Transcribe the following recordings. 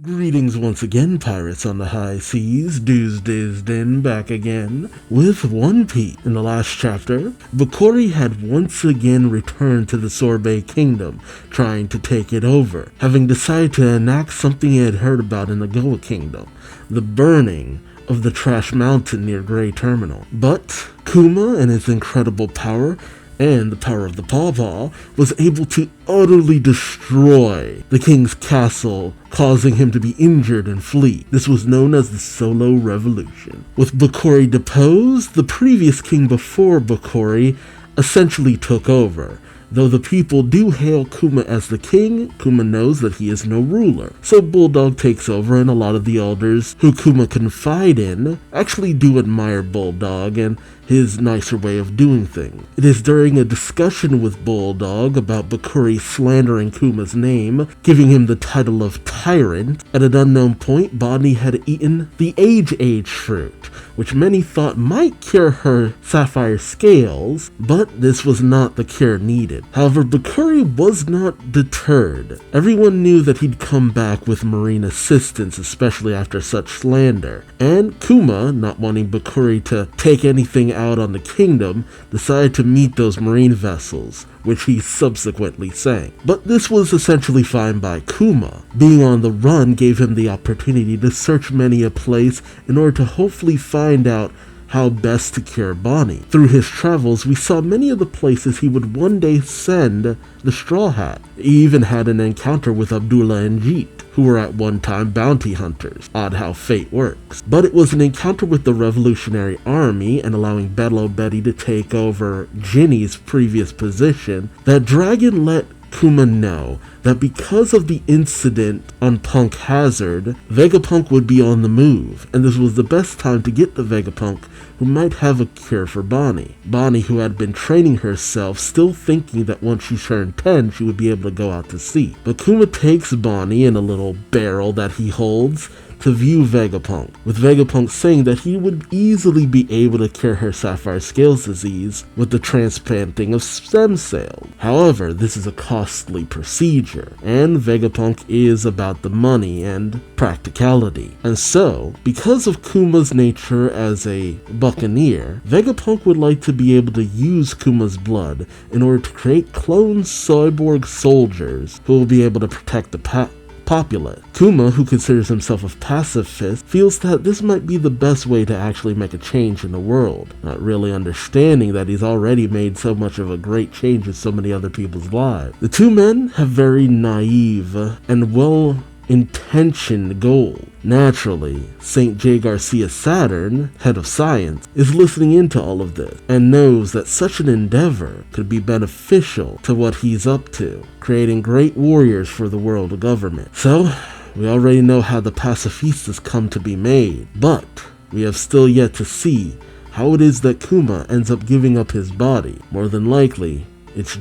Greetings once again, pirates on the high seas. Duuz-Diz-Din back again with One Piece. In the last chapter, Bokori had once again returned to the Sorbet Kingdom, trying to take it over, having decided to enact something he had heard about in the Goa Kingdom, the burning of the Trash Mountain near Grey Terminal. But Kuma and his incredible power and the power of the Pawpaw was able to utterly destroy the king's castle, causing him to be injured and flee. This was known as the Solo Revolution. With Bokori deposed, the previous king before Bokori essentially took over. Though the people do hail Kuma as the king, Kuma knows that he is no ruler. So Bulldog takes over, and a lot of the elders who Kuma confide in actually do admire Bulldog and his nicer way of doing things. It is during a discussion with Bulldog about Bokori slandering Kuma's name, giving him the title of tyrant. At an unknown point, Bonney had eaten the age fruit, which many thought might cure her sapphire scales, but this was not the cure needed. However, Bokori was not deterred. Everyone knew that he'd come back with marine assistance, especially after such slander, and Kuma, not wanting Bokori to take anything out on the kingdom, decided to meet those marine vessels, which he subsequently sank. But this was essentially fine by Kuma. Being on the run gave him the opportunity to search many a place in order to hopefully find out how best to cure Bonney. Through his travels, we saw many of the places he would one day send the Straw Hat. He even had an encounter with Abdullah and Jeet, who were at one time bounty hunters. Odd how fate works. But it was an encounter with the Revolutionary Army and allowing Bello Betty to take over Ginny's previous position that Dragon let Kuma know that because of the incident on Punk Hazard, Vegapunk would be on the move, and this was the best time to get the Vegapunk who might have a cure for Bonney. Bonney, who had been training herself, still thinking that once she turned 10, she would be able to go out to sea. But Kuma takes Bonney in a little barrel that he holds to view Vegapunk, with Vegapunk saying that he would easily be able to cure her sapphire scales disease with the transplanting of stem cells. However, this is a costly procedure, and Vegapunk is about the money and practicality. And so, because of Kuma's nature as a buccaneer, Vegapunk would like to be able to use Kuma's blood in order to create clone cyborg soldiers who will be able to protect the populace. Kuma, who considers himself a pacifist, feels that this might be the best way to actually make a change in the world, not really understanding that he's already made so much of a great change in so many other people's lives. The two men have very naive and well-intentioned goals. Naturally, St. J. Garcia Saturn, head of science, is listening into all of this and knows that such an endeavor could be beneficial to what he's up to, creating great warriors for the world government. So, we already know how the pacifistas come to be made, but we have still yet to see how it is that Kuma ends up giving up his body. More than likely, it's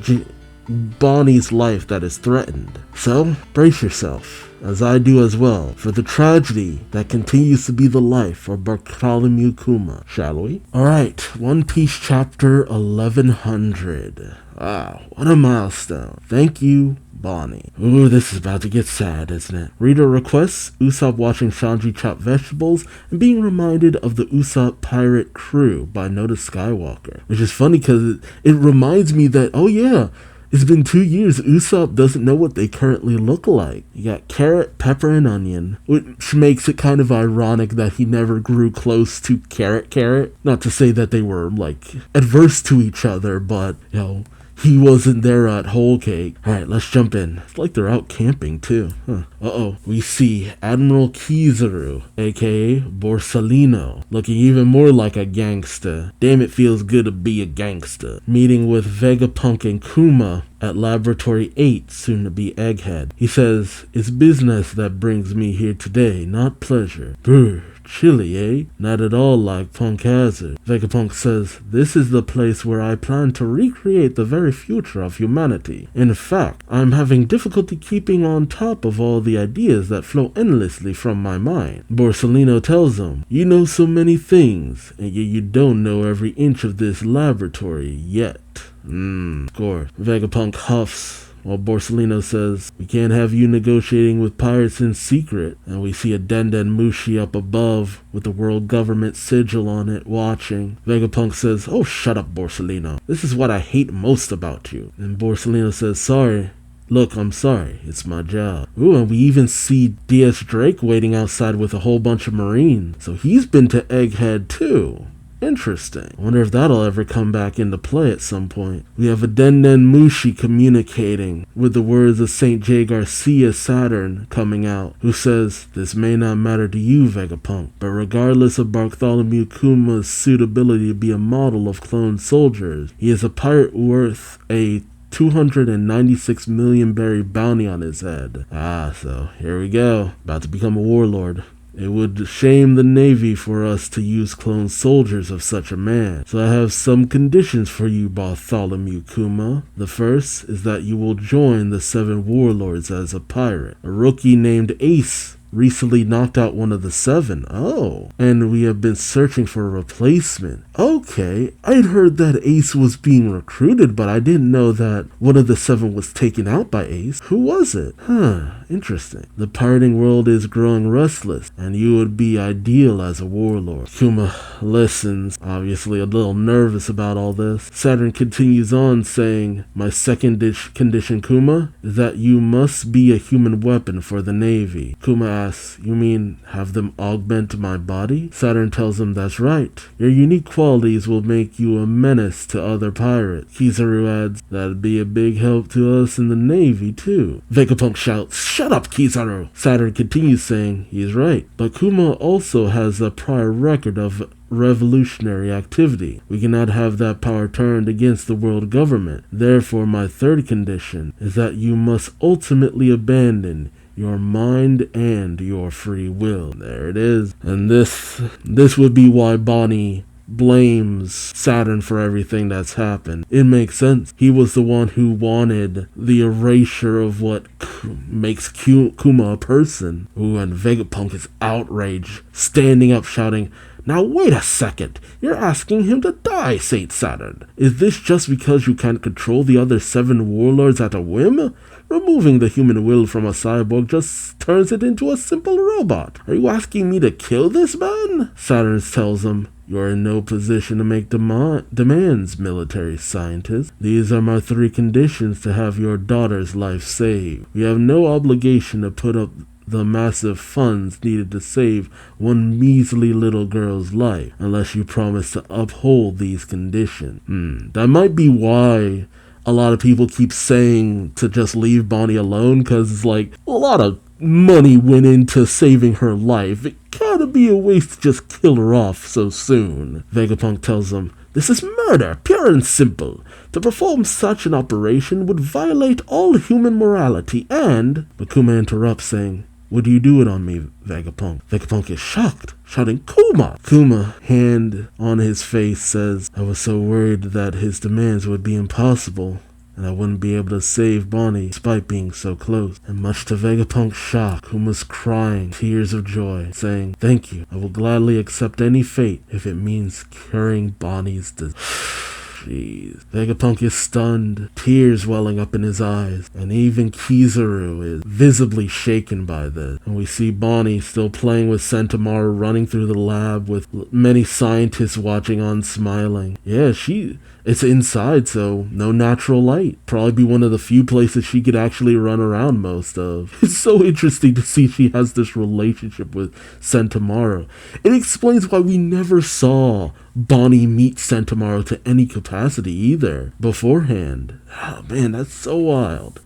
Bonney's life that is threatened. So, brace yourself, as I do as well, for the tragedy that continues to be the life of Bartholomew Kuma, shall we? Alright, One Piece chapter 1100. Wow, what a milestone. Thank you, Bonney. Ooh, this is about to get sad, isn't it? Reader requests Usopp watching Sanji chop vegetables and being reminded of the Usopp pirate crew by Noda Skywalker. Which is funny because it reminds me that, oh yeah, it's been 2 years, Usopp doesn't know what they currently look like. You got carrot, pepper, and onion, which makes it kind of ironic that he never grew close to Carrot. Not to say that they were, like, adverse to each other, but, you know, he wasn't there at Whole Cake. Alright, let's jump in. It's like they're out camping, too. We see Admiral Kizaru, aka Borsalino, looking even more like a gangsta. Damn, it feels good to be a gangsta. Meeting with Vegapunk and Kuma at Laboratory 8, soon to be Egghead. He says, "It's business that brings me here today, not pleasure." Brr. Chilly, eh? Not at all like Punk Hazard. Vegapunk says, "This is the place where I plan to recreate the very future of humanity. In fact, I'm having difficulty keeping on top of all the ideas that flow endlessly from my mind." Borsalino tells him, "You know so many things, and yet you don't know every inch of this laboratory yet." Of course. Vegapunk huffs, while Borsellino says, we can't have you negotiating with pirates in secret. And we see a Den Mushi up above with the world government sigil on it watching. Vegapunk says, oh, shut up, Borsellino. This is what I hate most about you. And Borsellino says, sorry. Look, I'm sorry. It's my job. Ooh, and we even see DS Drake waiting outside with a whole bunch of Marines. So he's been to Egghead too. Interesting. I wonder if that'll ever come back into play at some point. We have a Den Mushi communicating with the words of St. J. Garcia Saturn coming out, who says, this may not matter to you, Vegapunk, but regardless of Bartholomew Kuma's suitability to be a model of clone soldiers, he is a pirate worth a 296 million berry bounty on his head. So here we go. About to become a warlord. It would shame the Navy for us to use clone soldiers of such a man. So I have some conditions for you, Bartholomew Kuma. The first is that you will join the 7 warlords as a pirate. A rookie named Ace recently knocked out one of the 7. Oh, and we have been searching for a replacement. Okay, I'd heard that Ace was being recruited, but I didn't know that one of the 7 was taken out by Ace. Who was it? Interesting. The pirating world is growing restless, and you would be ideal as a warlord. Kuma listens, obviously a little nervous about all this. Saturn continues on saying, my second condition, Kuma, is that you must be a human weapon for the Navy. Kuma asks, you mean have them augment my body? Saturn tells him that's right. Your unique qualities will make you a menace to other pirates. Kizaru adds, that'd be a big help to us in the Navy too. Vegapunk shouts, shut up, Kizaru! Saturn continues saying, he's right. But Kuma also has a prior record of revolutionary activity. We cannot have that power turned against the world government. Therefore, my third condition is that you must ultimately abandon your mind and your free will. There it is. And this would be why Bonney blames Saturn for everything that's happened. It makes sense. He was the one who wanted the erasure of what makes Kuma a person. Ooh, and Vegapunk is outraged, standing up shouting, now wait a second, you're asking him to die, Saint Saturn. Is this just because you can't control the other 7 warlords at a whim? Removing the human will from a cyborg just turns it into a simple robot. Are you asking me to kill this man? Saturn tells him, you're in no position to make demands, military scientist. These are my 3 conditions to have your daughter's life saved. We have no obligation to put up the massive funds needed to save one measly little girl's life, unless you promise to uphold these conditions. That might be why a lot of people keep saying to just leave Bonney alone, because it's like a lot of money went into saving her life. It gotta be a waste to just kill her off so soon. Vegapunk tells them, this is murder, pure and simple. To perform such an operation would violate all human morality and... But Kuma interrupts saying, would you do it on me, Vegapunk? Vegapunk is shocked, shouting, Kuma! Kuma, hand on his face, says, I was so worried that his demands would be impossible, and I wouldn't be able to save Bonney despite being so close. And much to Vegapunk's shock, Kuma's crying tears of joy, saying, thank you, I will gladly accept any fate if it means curing Bonney's disease. Jeez. Vegapunk is stunned, tears welling up in his eyes, and even Kizaru is visibly shaken by this. And we see Bonney still playing with Sentomaru, running through the lab with many scientists watching on smiling. Yeah, it's inside, so no natural light. Probably be one of the few places she could actually run around most of. It's so interesting to see she has this relationship with Sentomaru. It explains why we never saw Bonney meet Sentomaru to any capacity either beforehand. Oh man, that's so wild.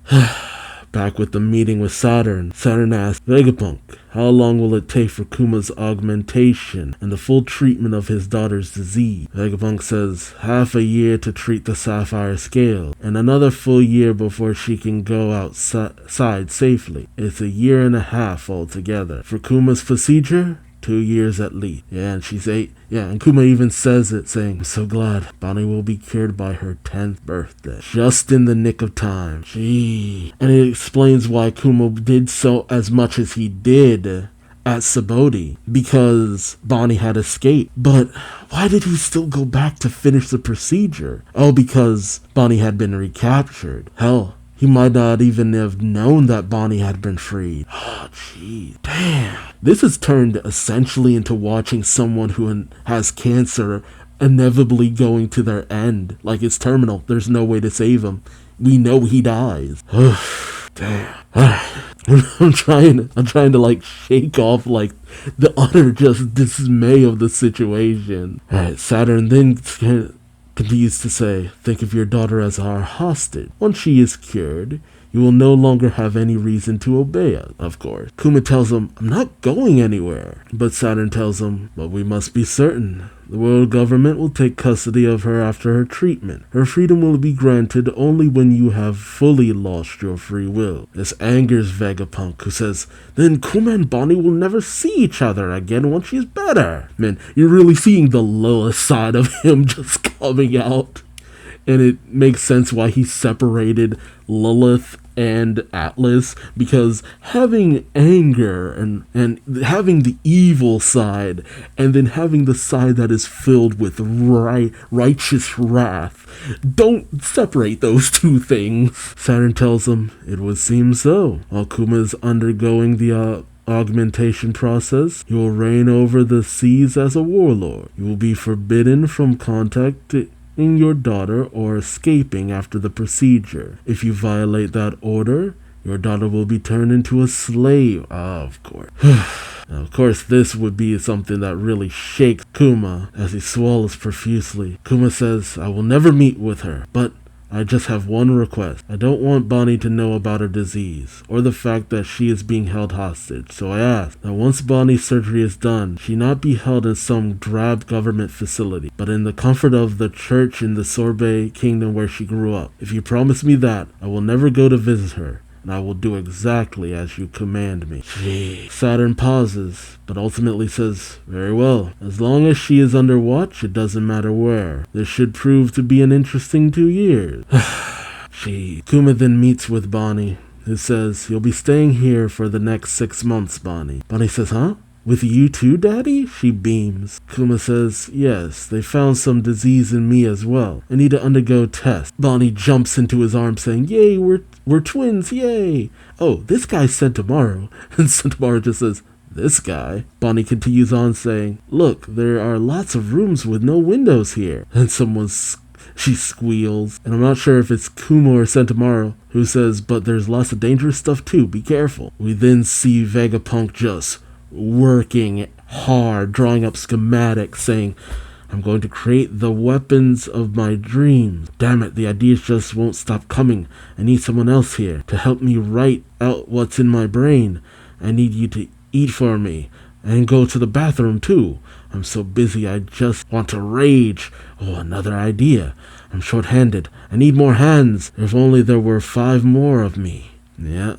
Back with the meeting with Saturn. Saturn asks Vegapunk, how long will it take for Kuma's augmentation and the full treatment of his daughter's disease? Vegapunk says half a year to treat the sapphire scale, and another full year before she can go outside safely. It's a year and a half altogether. For Kuma's procedure, 2 years at least. Yeah, and she's 8. Yeah, and Kuma even says it, saying, I'm so glad Bonney will be cured by her 10th birthday. Just in the nick of time. Gee. And it explains why Kuma did so as much as he did at Saboti, because Bonney had escaped. But why did he still go back to finish the procedure? Oh, because Bonney had been recaptured. Hell, He might not even have known that Bonney had been freed. Oh, jeez. Damn. This has turned essentially into watching someone who has cancer inevitably going to their end. Like, it's terminal. There's no way to save him. We know he dies. Damn. I'm trying to like shake off like the utter just dismay of the situation. Alright, Saturn then continues to say, think of your daughter as our hostage. Once she is cured, you will no longer have any reason to obey us, of course. Kuma tells him, I'm not going anywhere. But Saturn tells him, but we must be certain. The world government will take custody of her after her treatment. Her freedom will be granted only when you have fully lost your free will. This angers Vegapunk, who says, then Kuma and Bonney will never see each other again once she's better. Man, you're really seeing the lowest side of him just coming out. And it makes sense why he separated Lilith and Atlas, because having anger and having the evil side and then having the side that is filled with righteous wrath, don't separate those two things. Saturn tells him it would seem so. While Kuma is undergoing the augmentation process, you will reign over the seas as a warlord. You will be forbidden from contacting your daughter or escaping after the procedure. If you violate that order, your daughter will be turned into a slave. Of course. Now, of course, this would be something that really shakes Kuma as he swallows profusely. Kuma says, I will never meet with her, but I just have one request. I don't want Bonney to know about her disease, or the fact that she is being held hostage, so I ask that once Bonney's surgery is done, she not be held in some drab government facility, but in the comfort of the church in the Sorbet kingdom where she grew up. If you promise me that, I will never go to visit her, and I will do exactly as you command me. Gee. Saturn pauses, but ultimately says, very well. As long as she is under watch, it doesn't matter where. This should prove to be an interesting 2 years. Gee. Kuma then meets with Bonney, who says, you'll be staying here for the next 6 months, Bonney. Bonney says, huh? With you too, Daddy? She beams. Kuma says, yes, they found some disease in me as well. I need to undergo tests. Bonney jumps into his arms saying, yay, we're twins, yay. Oh, this guy's Sentomaru. And Sentomaru just says, this guy. Bonney continues on saying, look, there are lots of rooms with no windows here. And she squeals. And I'm not sure if it's Kuma or Sentomaru who says, but there's lots of dangerous stuff too, be careful. We then see Vegapunk just working hard, drawing up schematics, saying, I'm going to create the weapons of my dreams. Damn it, the ideas just won't stop coming. I need someone else here to help me write out what's in my brain. I need you to eat for me and go to the bathroom too. I'm so busy I just want to rage. Oh, another idea. I'm short-handed. I need more hands. If only there were 5 more of me. Yeah.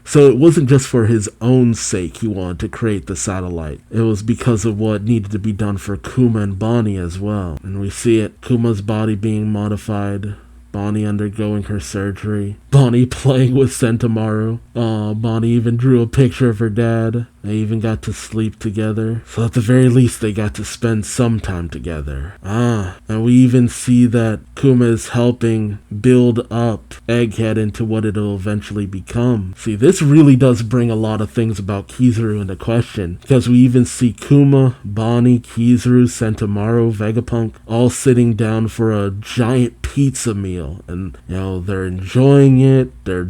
So it wasn't just for his own sake he wanted to create the satellite. It was because of what needed to be done for Kuma and Bonney as well. And we see it, Kuma's body being modified, Bonney undergoing her surgery, Bonney playing with Sentomaru. Bonney even drew a picture of her dad. They even got to sleep together. So at the very least, they got to spend some time together. And we even see that Kuma is helping build up Egghead into what it'll eventually become. See, this really does bring a lot of things about Kizaru into question, because we even see Kuma, Bonney, Kizaru, Sentomaru, Vegapunk all sitting down for a giant pizza meal. And, they're enjoying it. They're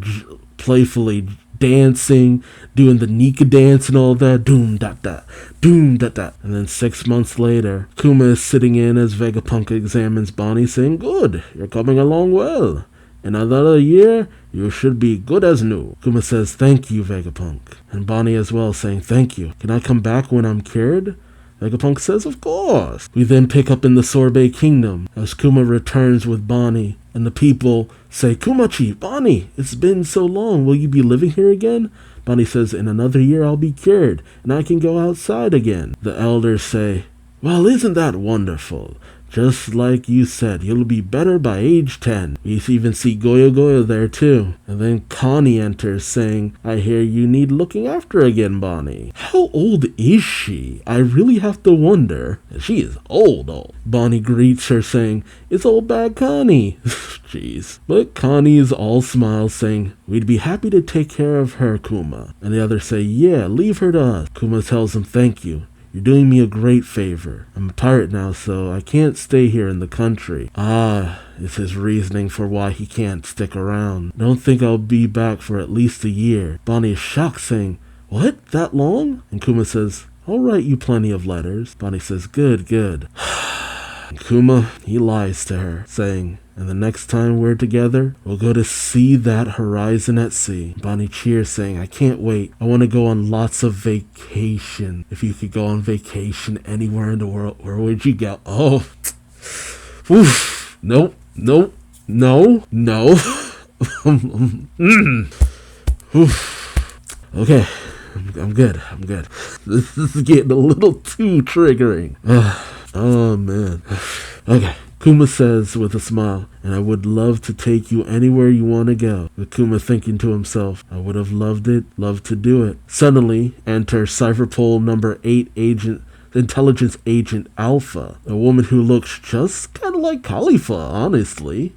playfully dancing, doing the Nika dance and all that. Doom da da, doom da da. And then 6 months later, Kuma is sitting in as Vegapunk examines Bonney, saying, good, you're coming along well. In another year, you should be good as new. Kuma says, thank you, Vegapunk. And Bonney as well, saying, thank you. Can I come back when I'm cured? Vegapunk says, of course. We then pick up in the Sorbet Kingdom as Kuma returns with Bonney, and the people say, Kumachi, Bonney, it's been so long. Will you be living here again? Bonney says, in another year I'll be cured, and I can go outside again. The elders say, well, isn't that wonderful? Just like you said, you'll be better by age 10. We even see Goyo Goyo there too. And then Connie enters saying, I hear you need looking after again, Bonney. How old is she? I really have to wonder. She is old. Bonney greets her saying, it's old bad Connie. Jeez. But Connie is all smiles saying, we'd be happy to take care of her, Kuma. And the others say, yeah, leave her to us. Kuma tells him, thank you. You're doing me a great favor. I'm a pirate now, so I can't stay here in the country. It's his reasoning for why he can't stick around. I don't think I'll be back for at least a year. Bonney is shocked, saying, what? That long? And Kuma says, I'll write you plenty of letters. Bonney says, good. And Kuma, he lies to her, saying, and the next time we're together, we'll go to see that horizon at sea. Bonney cheers, saying, I can't wait. I want to go on lots of vacation. If you could go on vacation anywhere in the world, where would you go? Oh, oof. Nope. No. Oof. Okay, I'm good. This is getting a little too triggering. Oh, man. Okay. Kuma says with a smile, and I would love to take you anywhere you want to go. With Kuma thinking to himself, I would have loved to do it. Suddenly, enter Cypherpole number 8 intelligence agent Alpha, a woman who looks just kind of like Khalifa, honestly.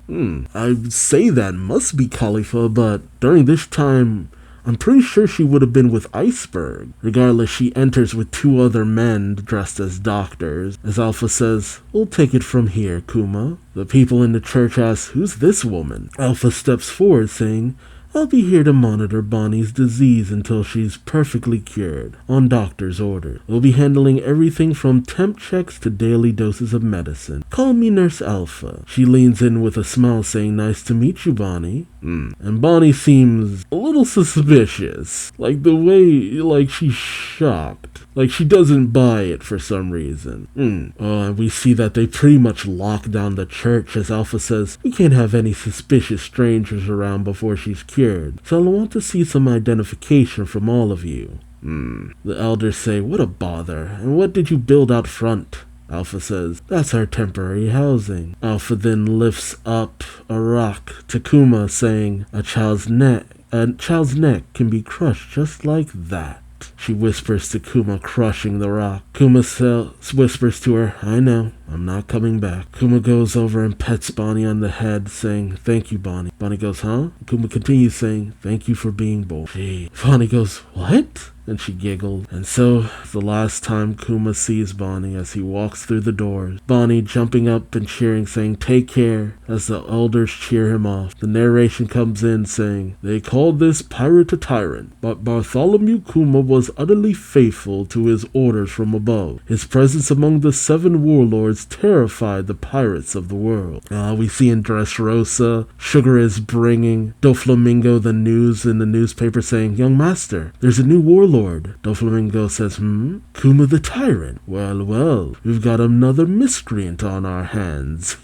I'd say that must be Khalifa, but during this time, I'm pretty sure she would have been with Iceberg. Regardless, she enters with 2 other men dressed as doctors. As Alpha says, we'll take it from here, Kuma. The people in the church ask, who's this woman? Alpha steps forward saying, I'll be here to monitor Bonney's disease until she's perfectly cured, on doctor's order. We'll be handling everything from temp checks to daily doses of medicine. Call me Nurse Alpha. She leans in with a smile saying, nice to meet you, Bonney. And Bonney seems a little suspicious. Like the way, she's shocked. Like she doesn't buy it for some reason. And we see that they pretty much lock down the church as Alpha says, we can't have any suspicious strangers around before she's cured. So I want to see some identification from all of you. The elders say, what a bother. And what did you build out front? Alpha says, that's our temporary housing. Alpha then lifts up a rock to Kuma saying, a child's neck can be crushed just like that. She whispers to Kuma, crushing the rock. Kuma whispers to her, I know, I'm not coming back. Kuma goes over and pets Bonney on the head, saying, thank you, Bonney. Bonney goes, huh? Kuma continues saying, thank you for being bold. Bonney goes, what? And she giggled. And so, it's the last time Kuma sees Bonney as he walks through the doors. Bonney jumping up and cheering, saying, take care, as the elders cheer him off. The narration comes in saying, they called this pirate a tyrant, but Bartholomew Kuma was utterly faithful to his orders from above. His presence among the 7 warlords terrified the pirates of the world. We see in Dressrosa, Sugar is bringing Doflamingo the news in the newspaper saying, young master, there's a new warlord. Doflamingo says, Kuma the tyrant. Well, we've got another miscreant on our hands.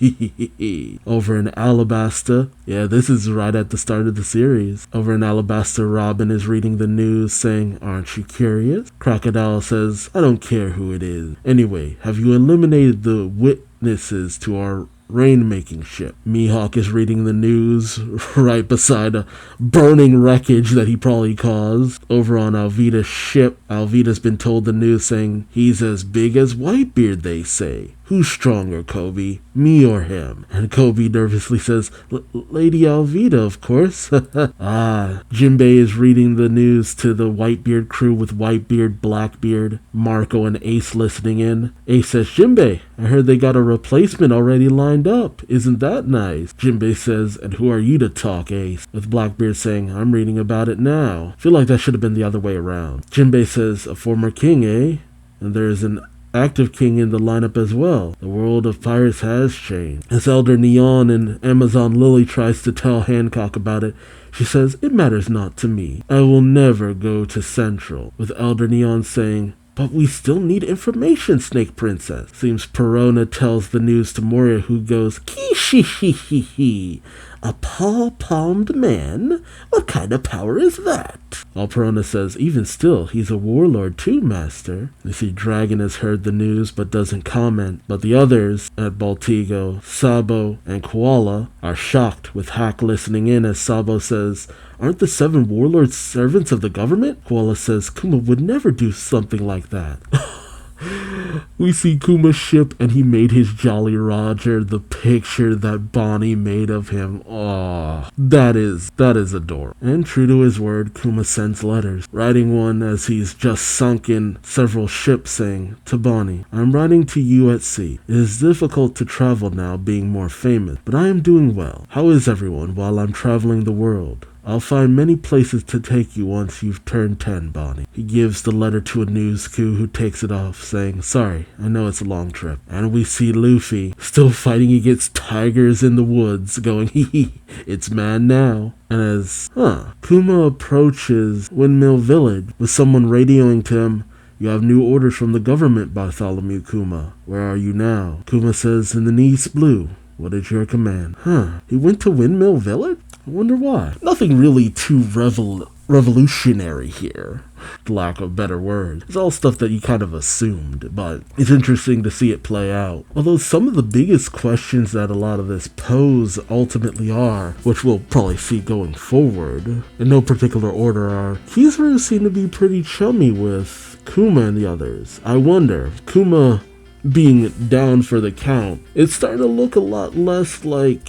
Over in Alabasta, this is right at the start of the series. Over in Alabasta, Robin is reading the news saying, aren't you curious? Crocodile says, I don't care who it is. Anyway, have you eliminated the witnesses to our rain-making ship? Mihawk is reading the news right beside a burning wreckage that he probably caused. Over on Alvida's ship, Alvida's been told the news saying, he's as big as Whitebeard, they say. Who's stronger, Kobe? Me or him? And Kobe nervously says, Lady Alvida, of course. Jinbei is reading the news to the Whitebeard crew with Whitebeard, Blackbeard, Marco, and Ace listening in. Ace says, Jinbei, I heard they got a replacement already lined up. Isn't that nice? Jinbei says, and who are you to talk, Ace? With Blackbeard saying, I'm reading about it now. I feel like that should have been the other way around. Jinbei says, a former king, eh? And there's an active king in the lineup as well. The world of pirates has changed. As Elder Neon and Amazon Lily tries to tell Hancock about it, she says, it matters not to me. I will never go to Central. With Elder Neon saying, but we still need information, Snake Princess. Seems Perona tells the news to Moria, who goes, Kishi. A paw-palmed man? What kind of power is that? Alperona says, even still, he's a warlord too, master. You see, Dragon has heard the news but doesn't comment, but the others at Baltigo, Sabo, and Koala are shocked with Hack listening in as Sabo says, aren't the 7 warlords servants of the government? Koala says, Kuma would never do something like that. We see Kuma's ship and he made his Jolly Roger, the picture that Bonney made of him. Aww, that is adorable. And true to his word, Kuma sends letters, writing one as he's just sunk in several ships saying, to Bonney, I'm writing to you at sea. It is difficult to travel now being more famous, but I am doing well. How is everyone while I'm traveling the world? I'll find many places to take you once you've turned 10, Bonney. He gives the letter to a news crew who takes it off, saying, sorry, I know it's a long trip. And we see Luffy still fighting against tigers in the woods, going, hee hee, it's man now. And as, Kuma approaches Windmill Village with someone radioing to him, you have new orders from the government, Bartholomew Kuma. Where are you now? Kuma says, in the East Blue. What is your command? He went to Windmill Village? I wonder why. Nothing really too revolutionary here, for lack of better words. It's all stuff that you kind of assumed, but it's interesting to see it play out. Although some of the biggest questions that a lot of this pose ultimately are, which we'll probably see going forward, in no particular order, are Kizaru seemed to be pretty chummy with Kuma and the others. I wonder, Kuma being down for the count, it's starting to look a lot less like,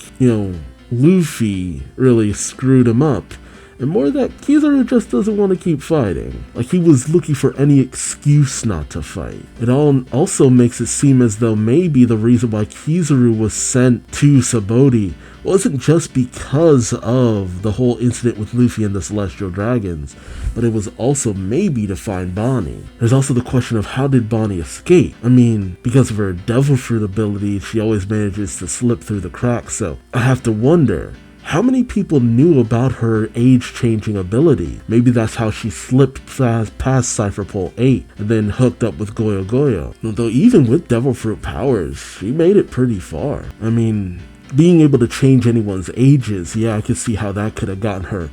Luffy really screwed him up, and more that Kizaru just doesn't want to keep fighting. Like he was looking for any excuse not to fight. It all also makes it seem as though maybe the reason why Kizaru was sent to Sabaody wasn't just because of the whole incident with Luffy and the Celestial Dragons, but it was also maybe to find Bonney. There's also the question of how did Bonney escape? I mean, because of her Devil Fruit ability, she always manages to slip through the cracks, so I have to wonder, how many people knew about her age-changing ability? Maybe that's how she slipped past Cypher Pole 8 and then hooked up with Goyo Goyo. Though even with Devil Fruit powers, she made it pretty far. I mean, being able to change anyone's ages, yeah, I could see how that could have gotten her,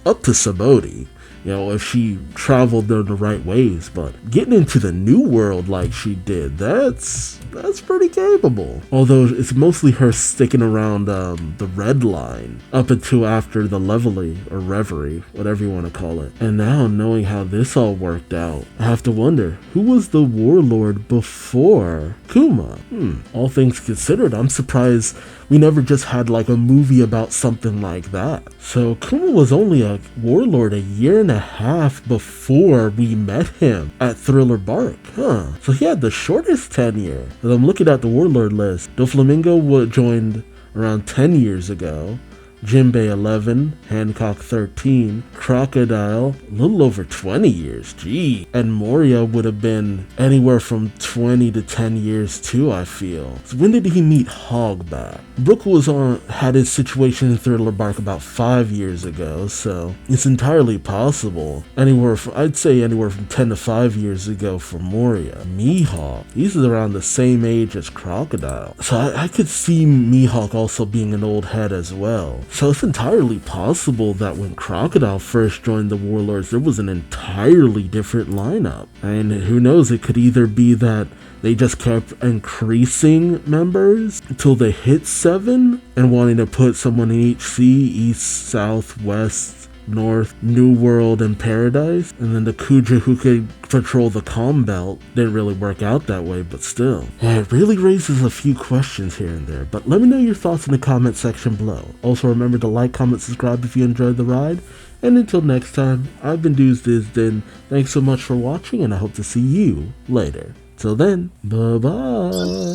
up to Sabaody. If she traveled in the right ways, but getting into the new world like she did, that's pretty capable. Although it's mostly her sticking around the red line up until after the leveling or reverie, whatever you want to call it. And now knowing how this all worked out, I have to wonder, who was the warlord before Kuma? All things considered, I'm surprised we never just had like a movie about something like that. So Kuma was only a warlord a year and a half before we met him at Thriller Bark, So he had the shortest tenure. And I'm looking at the warlord list. Doflamingo joined around 10 years ago. Jinbei 11, Hancock 13, Crocodile a little over 20 years, gee. And Moria would have been anywhere from 20 to 10 years too, I feel. So when did he meet Hogback? Brook had his situation in Thriller Bark about 5 years ago, so it's entirely possible. I'd say anywhere from 10 to 5 years ago for Moria. Mihawk, he's around the same age as Crocodile. So I could see Mihawk also being an old head as well. So it's entirely possible that when Crocodile first joined the Warlords, there was an entirely different lineup. And who knows, it could either be that they just kept increasing members until they hit 7 and wanting to put someone in each sea, east, south, west, north, New World, and Paradise. And then the Kuja who could patrol the Calm Belt didn't really work out that way, but still. Yeah, it really raises a few questions here and there, but let me know your thoughts in the comment section below. Also remember to like, comment, subscribe if you enjoyed the ride, and until next time, I've been Duuz-Diz-Din. Thanks so much for watching, and I hope to see you later. Till then, bye-bye.